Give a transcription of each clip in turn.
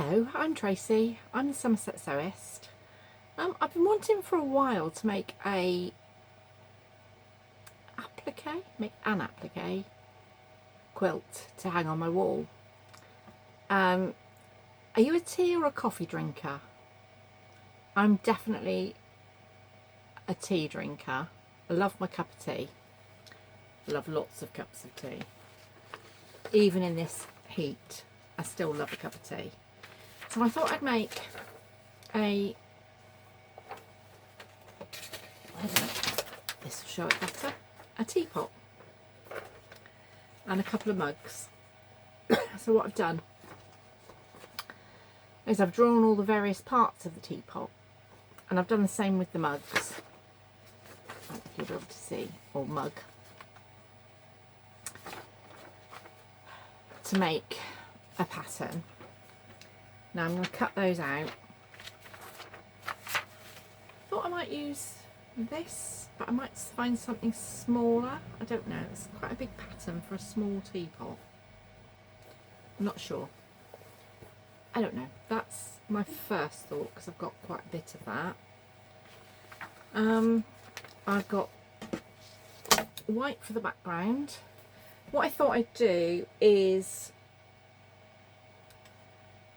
Hello, I'm Tracy. I'm the Somerset Sewist. I've been wanting for a while to make an applique quilt to hang on my wall. Are you a tea or a coffee drinker? I'm definitely a tea drinker. I love my cup of tea. I love lots of cups of tea. Even in this heat, I still love a cup of tea. So I thought I'd make this will show it better, a teapot and a couple of mugs. So what I've done is I've drawn all the various parts of the teapot, and I've done the same with the mugs. You'll be able to see, or mug, to make a pattern. Now I'm going to cut those out. Thought I might use this, but I might find something smaller. I don't know, it's quite a big pattern for a small teapot. I'm not sure. I don't know, that's my first thought because I've got quite a bit of that. I've got white for the background. What I thought I'd do is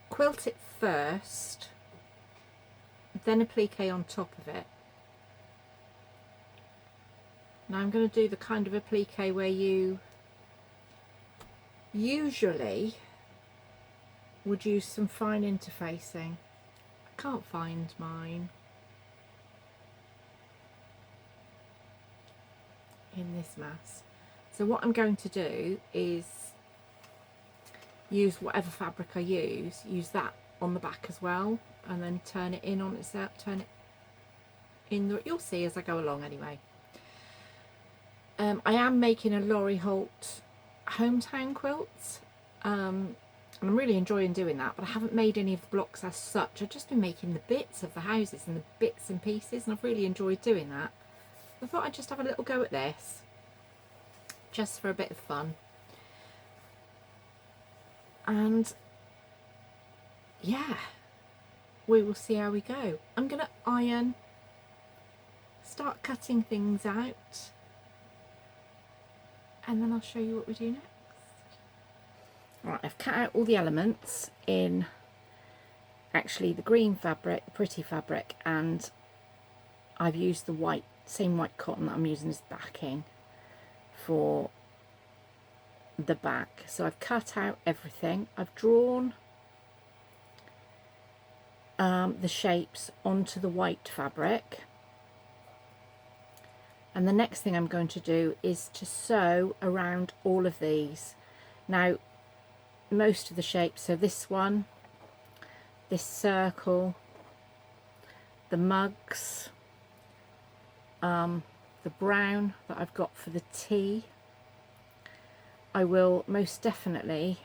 quilt it first, then applique on top of it. Now I'm going to do the kind of applique where you usually would use some fine interfacing. I can't find mine in this mess. So what I'm going to do is use whatever fabric I use that on the back as well, and then turn it in on itself, turn it in, you'll see as I go along anyway. I am making a Laurie Holt hometown quilt, and I'm really enjoying doing that, but I haven't made any of the blocks as such. I've just been making the bits of the houses and the bits and pieces, and I've really enjoyed doing that. I thought I'd just have a little go at this, just for a bit of fun. And yeah, we will see how we go. I'm going to iron, start cutting things out, and then I'll show you what we do next. Right, I've cut out all the elements in actually the green fabric, the pretty fabric, and I've used the white, same white cotton that I'm using as backing for the back. So I've cut out everything. I've drawn the shapes onto the white fabric, and the next thing I'm going to do is to sew around all of these. Now most of the shapes, so this one, this circle, the mugs, the brown that I've got for the tea, I will most definitely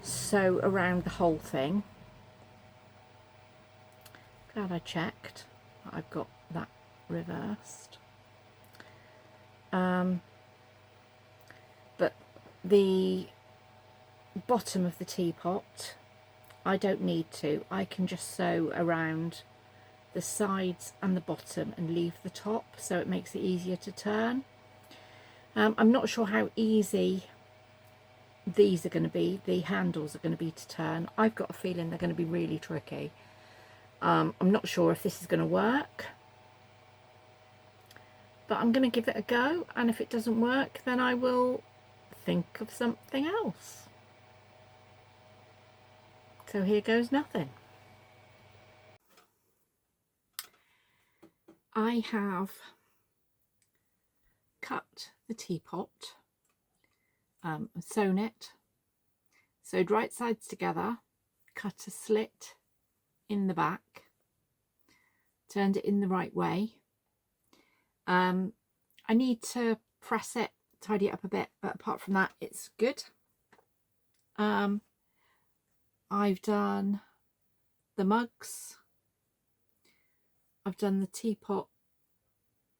sew around the whole thing. Glad I checked. I've got that reversed. But the bottom of the teapot, I don't need to. I can just sew around the sides and the bottom and leave the top, so it makes it easier to turn. I'm not sure how easy these are going to be, the handles are going to be to turn. I've got a feeling they're going to be really tricky. I'm not sure if this is going to work, but I'm going to give it a go, and if it doesn't work then I will think of something else. So here goes nothing. I have cut the teapot, sewn it, sewed right sides together, cut a slit in the back, turned it in the right way. I need to press it, tidy it up a bit, but apart from that it's good. I've done the mugs, I've done the teapot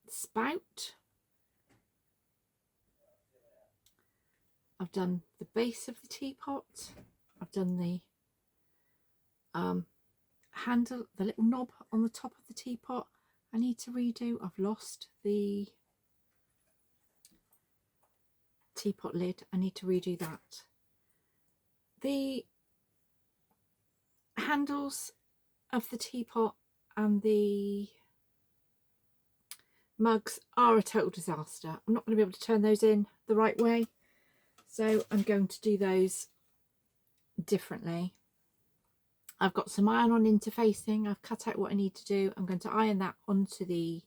spout, I've done the base of the teapot. I've done the handle, the little knob on the top of the teapot. I need to redo. I've lost the teapot lid. I need to redo that. The handles of the teapot and the mugs are a total disaster. I'm not going to be able to turn those in the right way, so I'm going to do those differently. I've got some iron-on interfacing. I've cut out what I need to do. I'm going to iron that onto the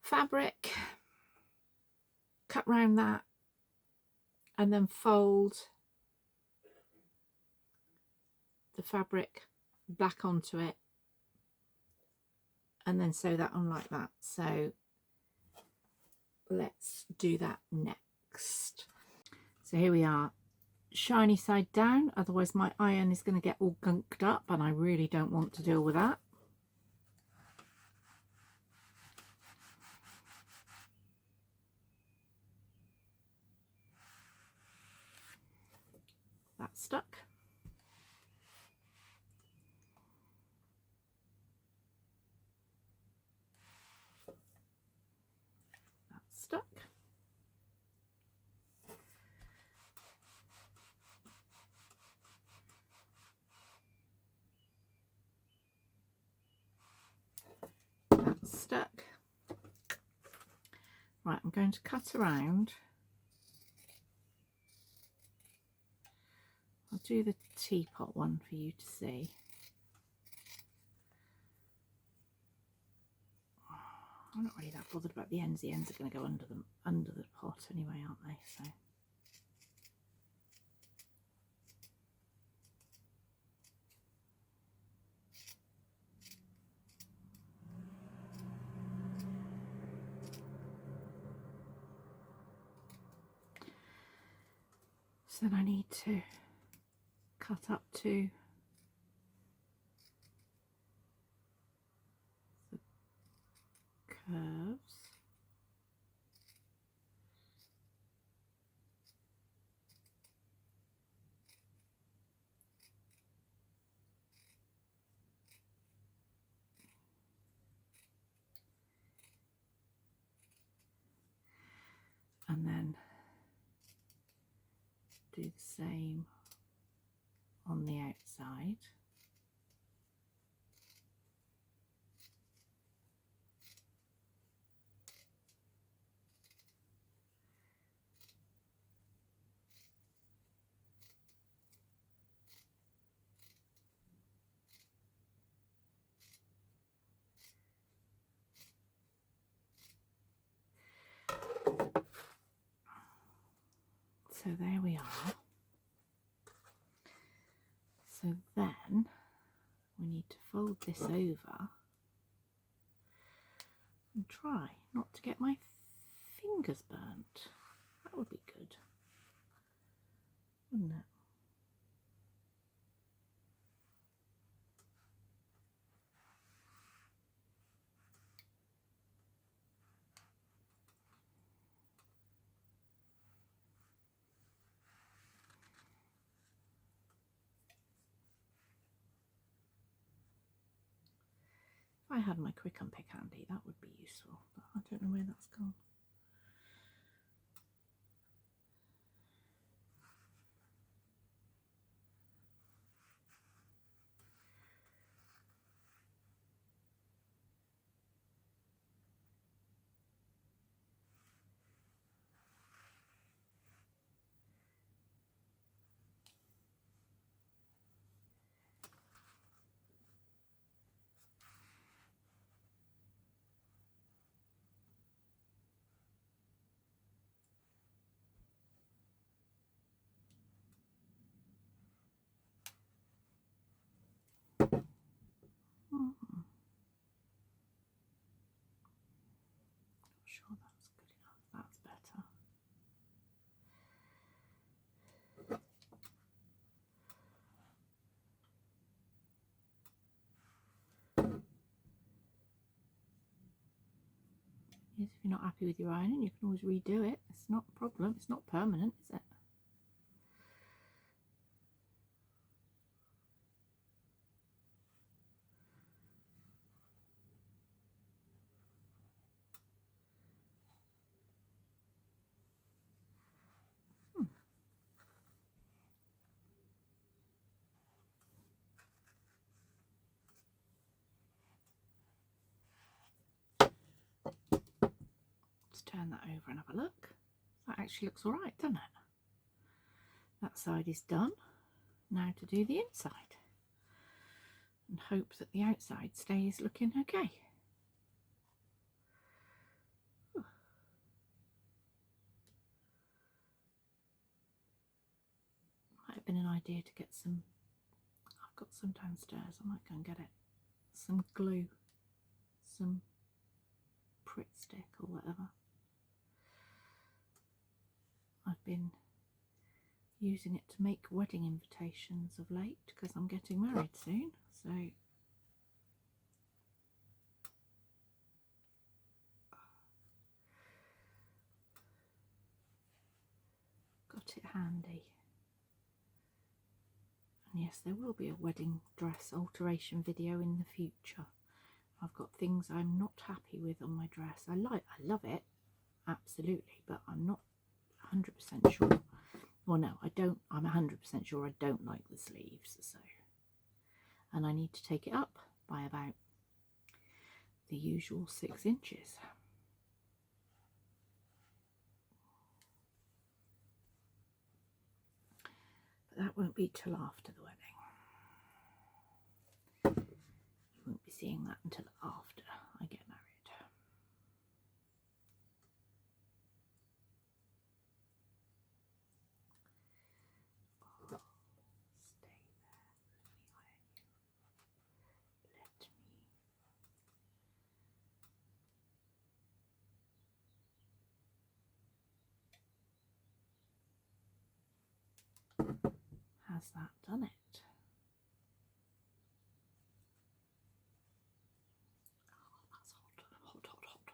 fabric, cut round that, and then fold the fabric back onto it, and then sew that on like that. So let's do that next. So here we are, shiny side down, otherwise my iron is going to get all gunked up and I really don't want to deal with that. That's stuck. That's stuck. That's stuck. Right, I'm going to cut around. I'll do the teapot one for you to see. I'm not really that bothered about the ends. The ends are going to go under the pot anyway, aren't they? So then I need to cut up to the curves. And then do the same on the outside. So there we are. So then we need to fold this over and try not to get my fingers burnt. That would be good, wouldn't it? If I had my quick unpick handy, that would be useful, but I don't know where that's gone. is if you're not happy with your ironing, you can always redo it. It's not a problem. It's not permanent, is it? Let's turn that over and have a look. That actually looks all right, doesn't it? That side is done. Now to do the inside and hope that the outside stays looking okay. Might have been an idea to get some, I've got some downstairs, I might go and get it, some glue, some Pritt stick or whatever. I've been using it to make wedding invitations of late because I'm getting married soon, so got it handy. And yes, there will be a wedding dress alteration video in the future. I've got things I'm not happy with on my dress. I love it, absolutely, but I'm not 100% sure. Well, no, I'm 100% sure I don't like the sleeves, so. And I need to take it up by about the usual 6 inches. But that won't be till after the wedding. You won't be seeing that until after I get married. Has that done it? Oh, that's hot, hot, hot, hot.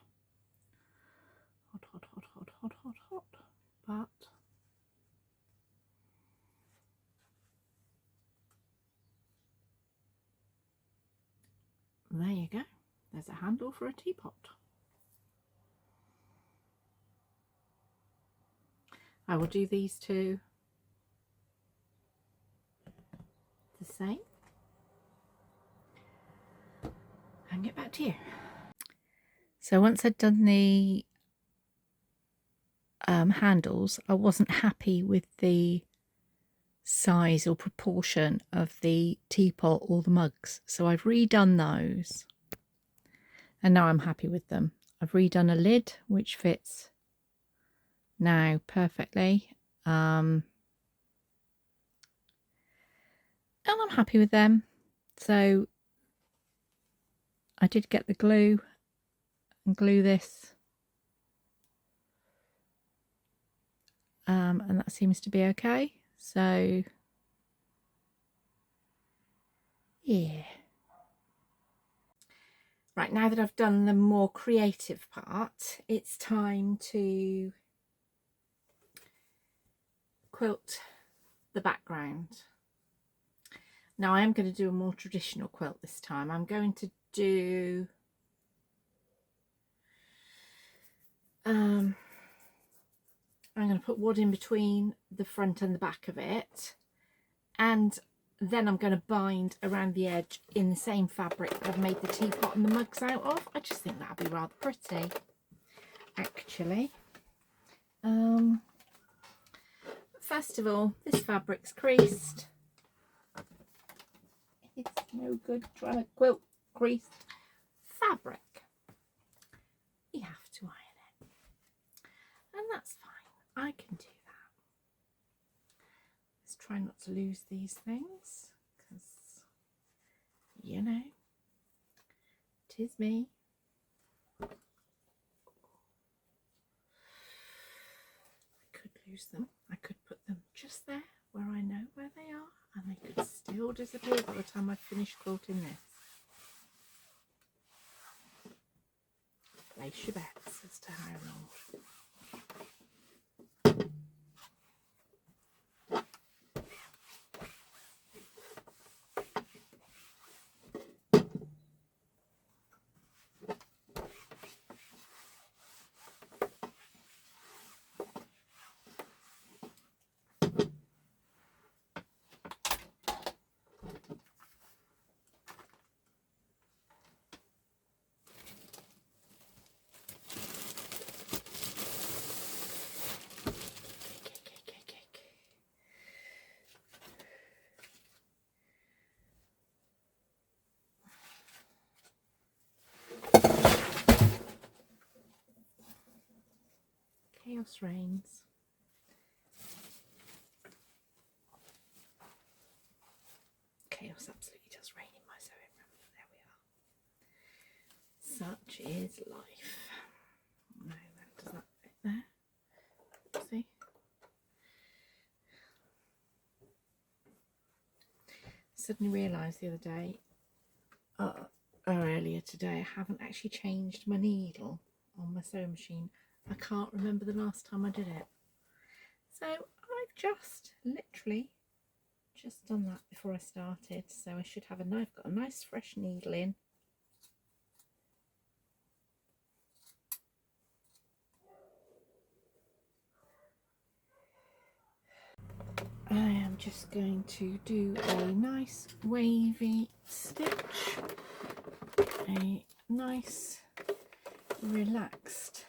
Hot, hot, hot, hot, hot, hot, hot. But there you go. There's a handle for a teapot. I will do these two the same and get back to you. So once I'd done the handles, I wasn't happy with the size or proportion of the teapot or the mugs, so I've redone those and now I'm happy with them. I've redone a lid which fits now perfectly, and I'm happy with them. So I did get the glue and glue this, and that seems to be okay. So yeah. Right, now that I've done the more creative part, it's time to quilt the background. Now I am going to do a more traditional quilt this time. I'm going to do I'm going to put wood in between the front and the back of it, and then I'm going to bind around the edge in the same fabric that I've made the teapot and the mugs out of. I just think that'll be rather pretty, actually. First of all, this fabric's creased. It's no good trying to quilt creased fabric. You have to iron it, and that's fine. I can do that. Let's try not to lose these things, because, you know, 'tis me. I could lose them. I could put them just there where I know where they are, and they could still disappear by the time I finish quilting this. Place your bets. as to how long. Chaos reigns. Chaos absolutely does reign in my sewing room. There we are. Such is life. No, does that fit there? See? Suddenly realised the other day, earlier today, I haven't actually changed my needle on my sewing machine. I can't remember the last time I did it. So I've just literally just done that before I started. So I should have I've got a nice fresh needle in. I am just going to do a nice wavy stitch, a nice relaxed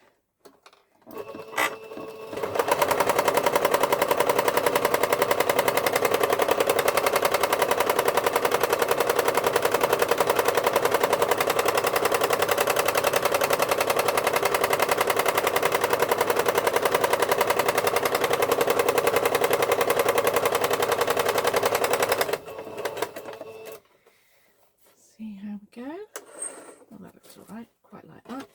see how we go. Well, that looks all right, quite like that.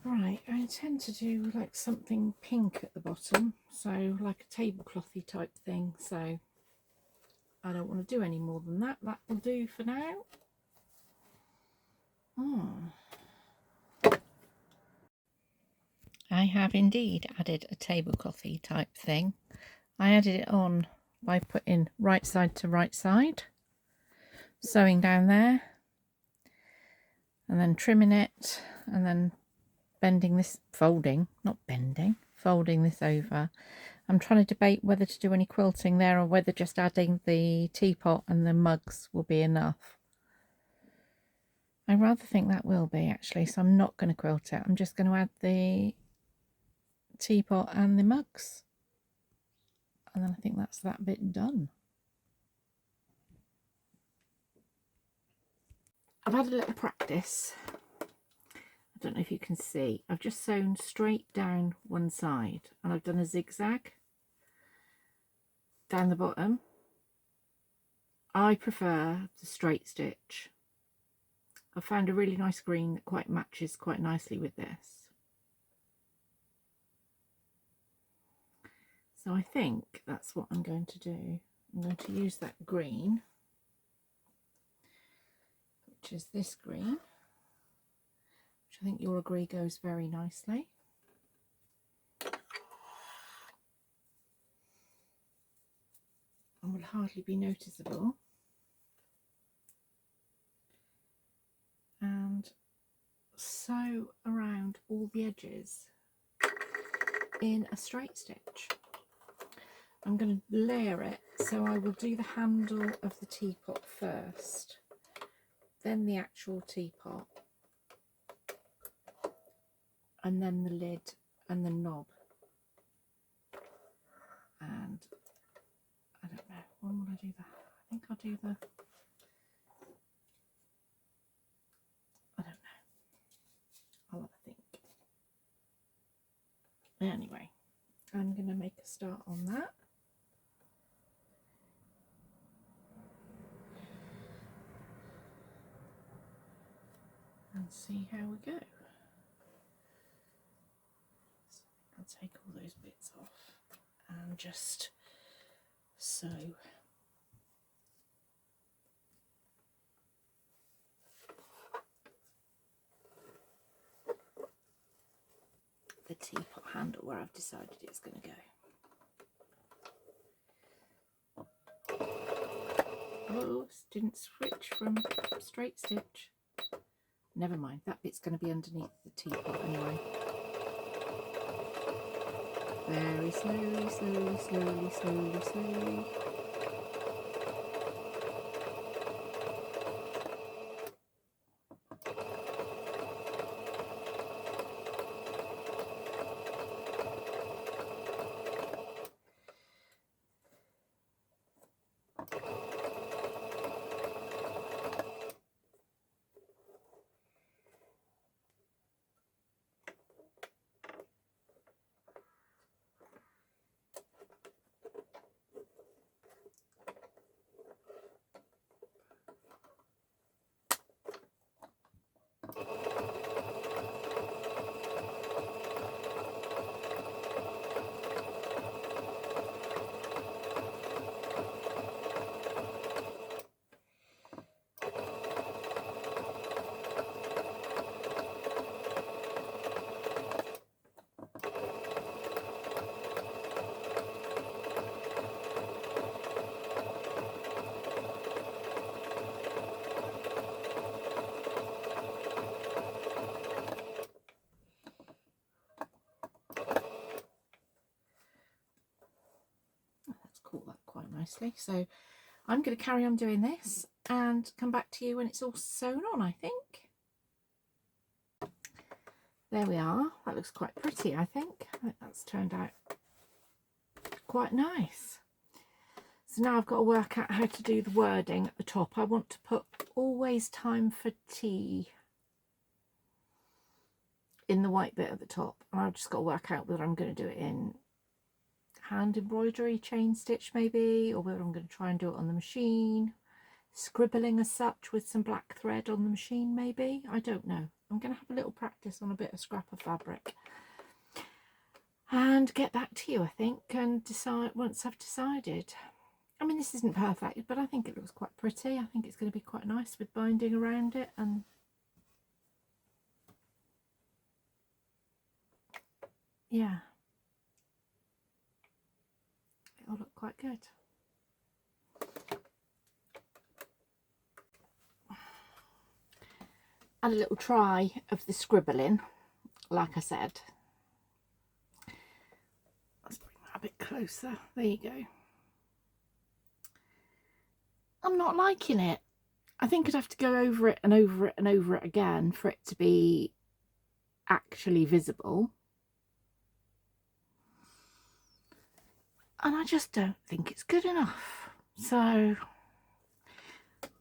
Right, I tend to do like something pink at the bottom, so like a tableclothy type thing, so I don't want to do any more than that. That will do for now. I have indeed added a tableclothy type thing. I added it on by putting right side to right side, sewing down there, and then trimming it, and then bending this, folding this over. I'm trying to debate whether to do any quilting there or whether just adding the teapot and the mugs will be enough. I rather think that will be, actually, so I'm not going to quilt it. I'm just going to add the teapot and the mugs, and then I think that's that bit done. I've had a little practice. I don't know if you can see. I've just sewn straight down one side and I've done a zigzag down the bottom. I prefer the straight stitch. I found a really nice green that quite matches quite nicely with this. So I think that's what I'm going to do. I'm going to use that green, which is this green, which I think you'll agree goes very nicely. will hardly be noticeable. And sew around all the edges in a straight stitch. I'm going to layer it, so I will do the handle of the teapot first, then the actual teapot, and then the lid and the knob. And I don't know, when will I do that? I think I'll do the, I don't know, I'll have a think. Anyway, I'm going to make a start on that. And see how we go. So I'll take all those bits off and just sew the teapot handle where I've decided it's going to go. Oh, didn't switch from straight stitch. Never mind, that bit's going to be underneath the teapot anyway. Very slowly, slowly, slowly, slowly, slowly. That quite nicely. So I'm going to carry on doing this and come back to you when it's all sewn on, I think. There we are. That looks quite pretty, I think. I think that's turned out quite nice. So now I've got to work out how to do the wording at the top. I want to put always time for tea in the white bit at the top, and I've just got to work out whether I'm going to do it in hand embroidery, chain stitch maybe, or whether I'm going to try and do it on the machine, scribbling as such with some black thread on the machine maybe. I don't know. I'm going to have a little practice on a bit of scrap of fabric and get back to you, I think, and decide once I've decided. I mean, this isn't perfect, but I think it looks quite pretty. I think it's going to be quite nice with binding around it, and yeah, it'll look quite good. Had a little try of the scribbling, like I said. Let's bring that a bit closer. There you go. I'm not liking it. I think I'd have to go over it and over it and over it again for it to be actually visible. And I just don't think it's good enough. So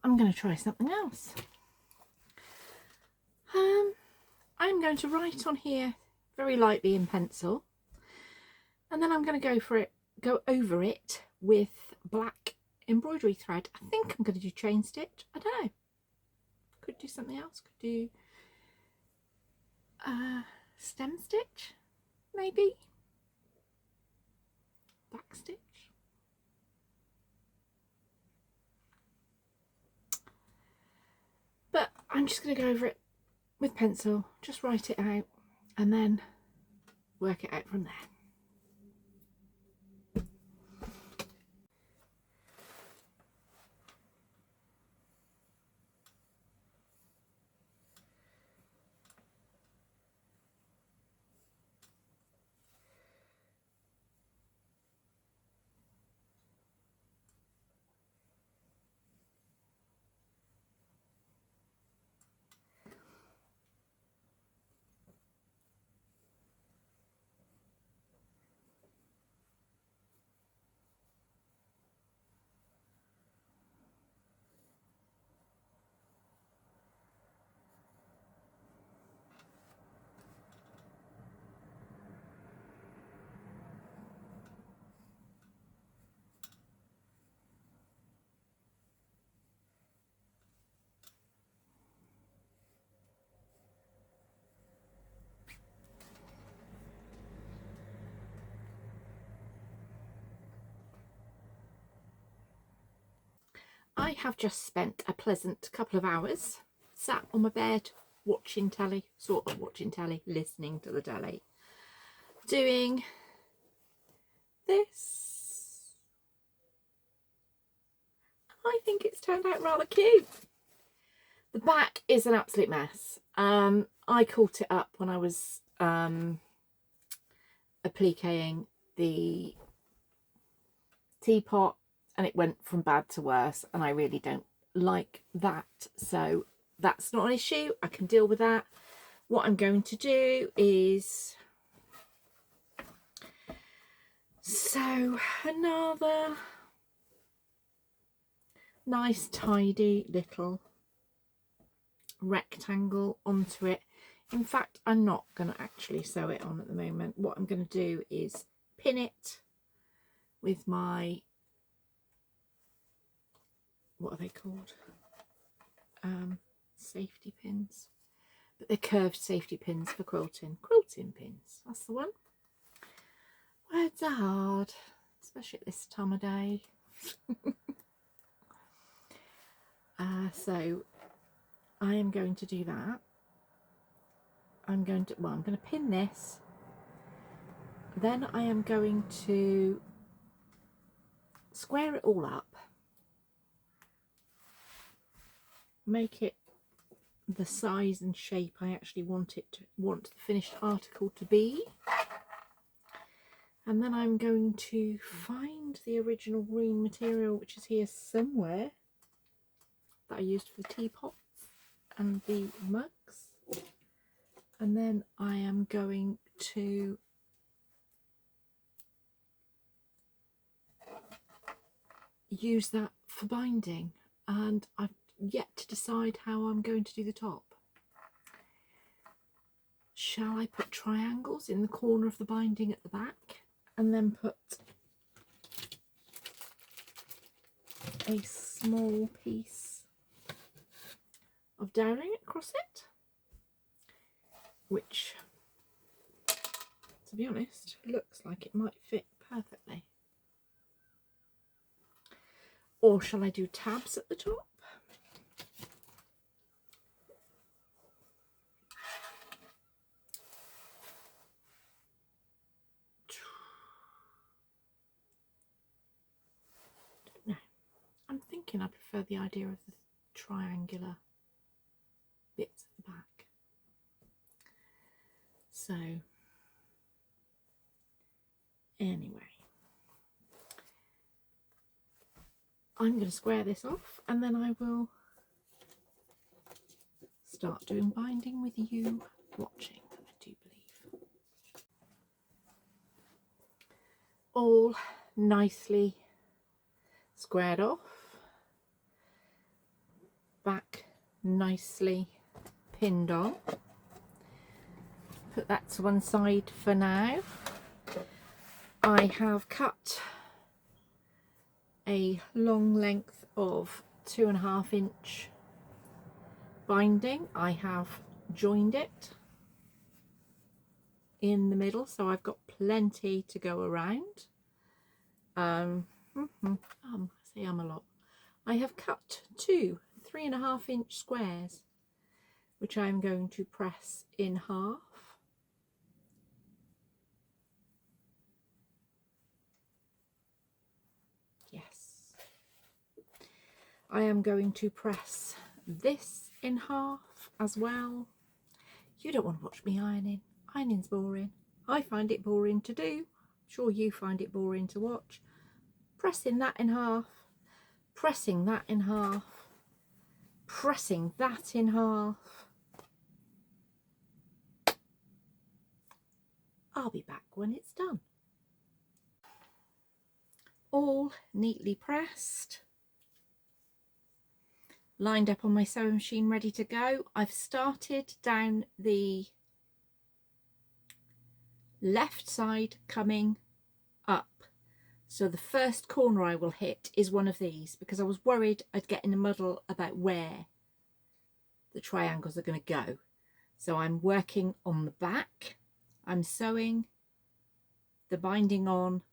I'm going to try something else. I'm going to write on here very lightly in pencil, and then I'm going to go over it with black embroidery thread. I think I'm going to do chain stitch. I don't know. Could do something else. Could do stem stitch, maybe. Back stitch. But I'm just going to go over it with pencil, just write it out, and then work it out from there. I have just spent a pleasant couple of hours sat on my bed watching telly, sort of watching telly, listening to the telly, doing this. I think it's turned out rather cute. The back is an absolute mess. I caught it up when I was appliquing the teapot, and it went from bad to worse, and I really don't like that, so that's not an issue. I can deal with that. What I'm going to do is sew another nice tidy little rectangle onto it. In fact, I'm not going to actually sew it on at the moment. What I'm going to do is pin it with my, what are they called? Safety pins. But they're curved safety pins for quilting. Quilting pins, that's the one. Words are hard, especially at this time of day. So I am going to do that. I'm going to pin this. Then I am going to square it all up, make it the size and shape I actually want the finished article to be. And then I'm going to find the original green material, which is here somewhere, that I used for the teapots and the mugs. And then I am going to use that for binding, and I've yet to decide how I'm going to do the top. Shall I put triangles in the corner of the binding at the back and then put a small piece of dowling across it, which, to be honest, looks like it might fit perfectly? Or shall I do tabs at the top? Don't know. I'm thinking I prefer the idea of the triangular bits at the back. So, anyway, I'm going to square this off, and then I will start doing binding with you watching, I do believe. All nicely squared off, back nicely pinned on. Put that to one side for now. I have cut a long length of 2.5 inch binding. I have joined it in the middle, so I've got plenty to go around. I say a lot. I have cut 2 3.5 inch squares, which I'm going to press in half. Yes. I am going to press this in half as well. You don't want to watch me ironing. Ironing's boring. I find it boring to do. I'm sure you find it boring to watch. Pressing that in half, pressing that in half, pressing that in half. I'll be back when it's done. All neatly pressed, lined up on my sewing machine, ready to go. I've started down the left side coming up, so the first corner I will hit is one of these, because I was worried I'd get in a muddle about where the triangles are going to go. So I'm working on the back, I'm sewing the binding on,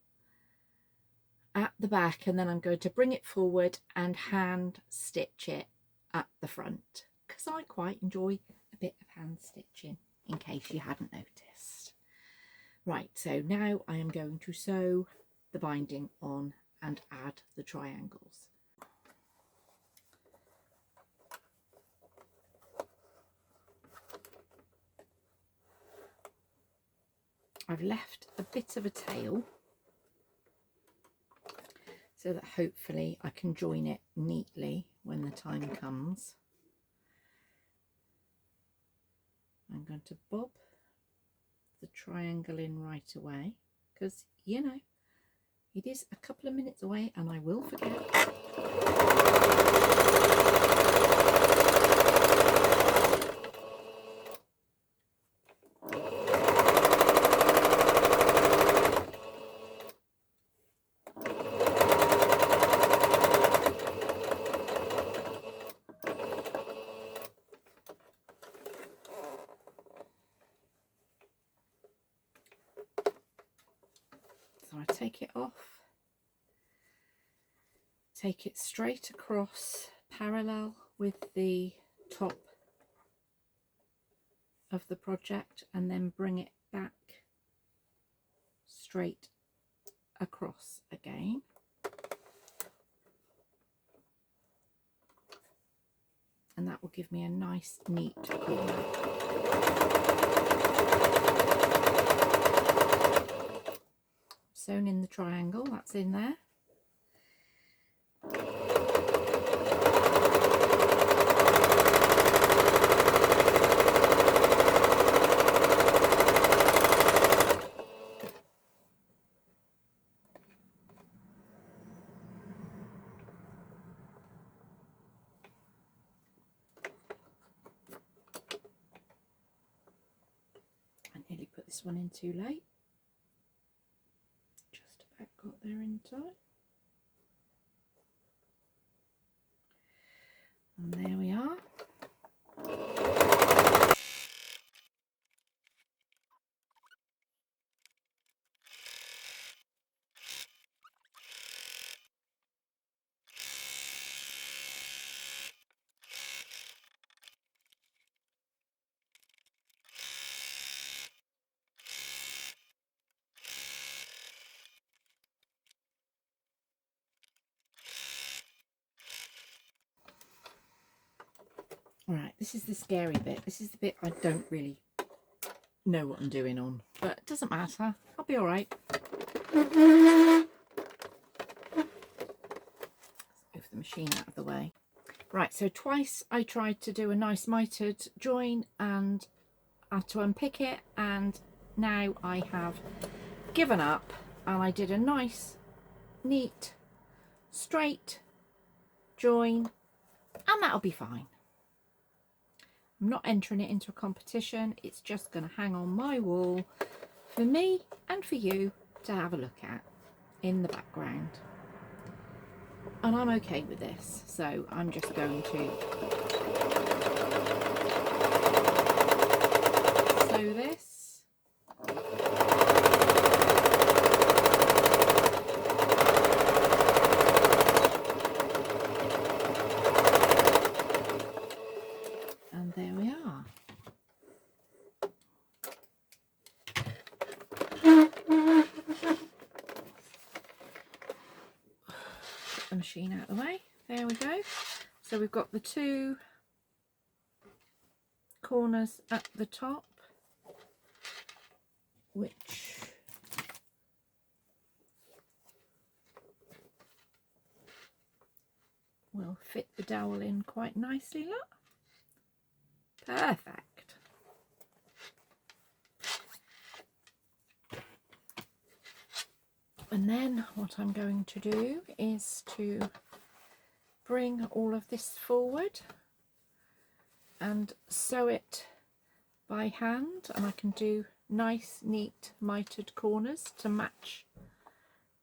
at the back, and then I'm going to bring it forward and hand stitch it at the front, because I quite enjoy a bit of hand stitching, in case you hadn't noticed. Right, so now I am going to sew the binding on and add the triangles. I've left a bit of a tail so that hopefully I can join it neatly when the time comes. I'm going to bob the triangle in right away, because you know it is a couple of minutes away and I will forget. So I take it off, take it straight across parallel with the top of the project, and then bring it back straight across again. And that will give me a nice neat corner. Sewn in the triangle, that's in there. I nearly put this one in too late. Just about got there in time. And there we are. Right, this is the scary bit. This is the bit I don't really know what I'm doing on, but it doesn't matter. I'll be all right. Let's move the machine out of the way. Right, so twice I tried to do a nice mitered join and I had to unpick it, and now I have given up, and I did a nice, neat, straight join, and that'll be fine. I'm not entering it into a competition. It's just going to hang on my wall for me and for you to have a look at in the background. And I'm okay with this, so I'm just going to sew this. And there we are. Put the machine out of the way. There we go. So we've got the two corners at the top, which will fit the dowel in quite nicely, look. Perfect. And then what I'm going to do is to bring all of this forward and sew it by hand, and I can do nice neat mitered corners to match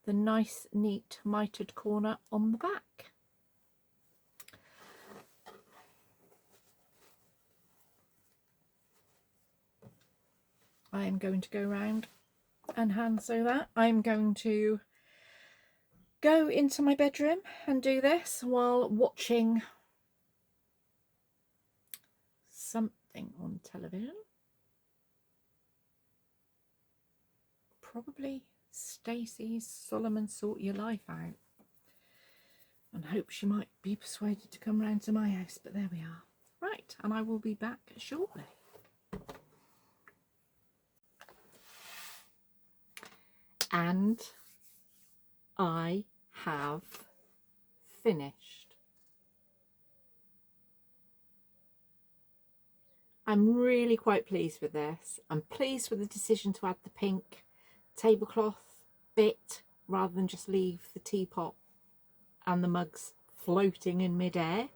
the nice neat mitered corner on the back. I am going to go around and hand sew that. I'm going to go into my bedroom and do this while watching something on television. Probably Stacey's Solomon Sort Your Life Out, and hope she might be persuaded to come round to my house, but there we are. Right, and I will be back shortly. And I have finished. I'm really quite pleased with this. I'm pleased with the decision to add the pink tablecloth bit rather than just leave the teapot and the mugs floating in midair.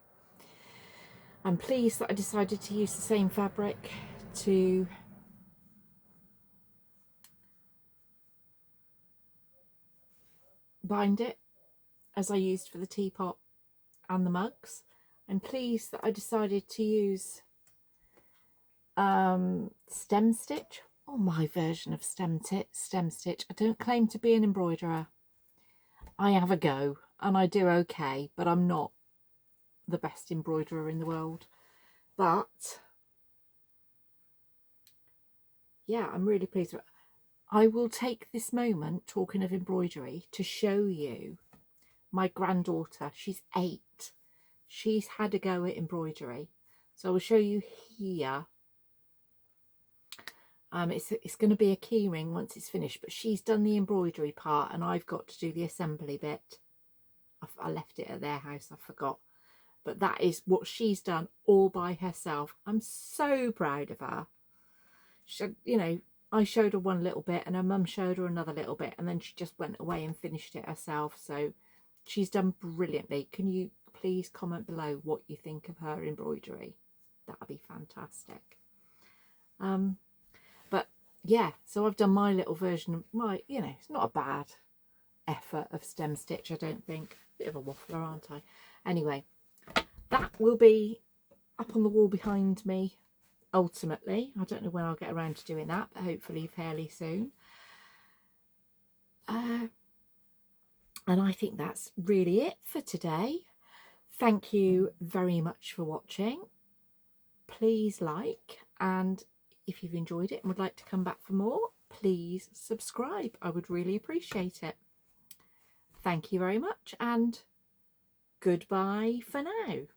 I'm pleased that I decided to use the same fabric to bind it as I used for the teapot and the mugs. I'm pleased that I decided to use stem stitch, or my version of stem stitch. I don't claim to be an embroiderer. I have a go and I do okay, but I'm not the best embroiderer in the world. But yeah, I'm really pleased with it. I will take this moment, talking of embroidery, to show you my granddaughter. She's 8. She's had a go at embroidery, so I will show you here. It's going to be a key ring once it's finished, but she's done the embroidery part and I've got to do the assembly bit. I left it at their house, I forgot, but that is what she's done all by herself. I'm so proud of her. She, you know, I showed her one little bit and her mum showed her another little bit, and then she just went away and finished it herself. So she's done brilliantly. Can you please comment below what you think of her embroidery? That'd be fantastic. But yeah, so I've done my little version of my, you know, it's not a bad effort of stem stitch, I don't think. Bit of a waffler, aren't I? Anyway, that will be up on the wall behind me ultimately. I don't know when I'll get around to doing that, but hopefully fairly soon. And I think that's really it for today. Thank you very much for watching. Please like, and if you've enjoyed it and would like to come back for more, please subscribe. I would really appreciate it. Thank you very much, and goodbye for now.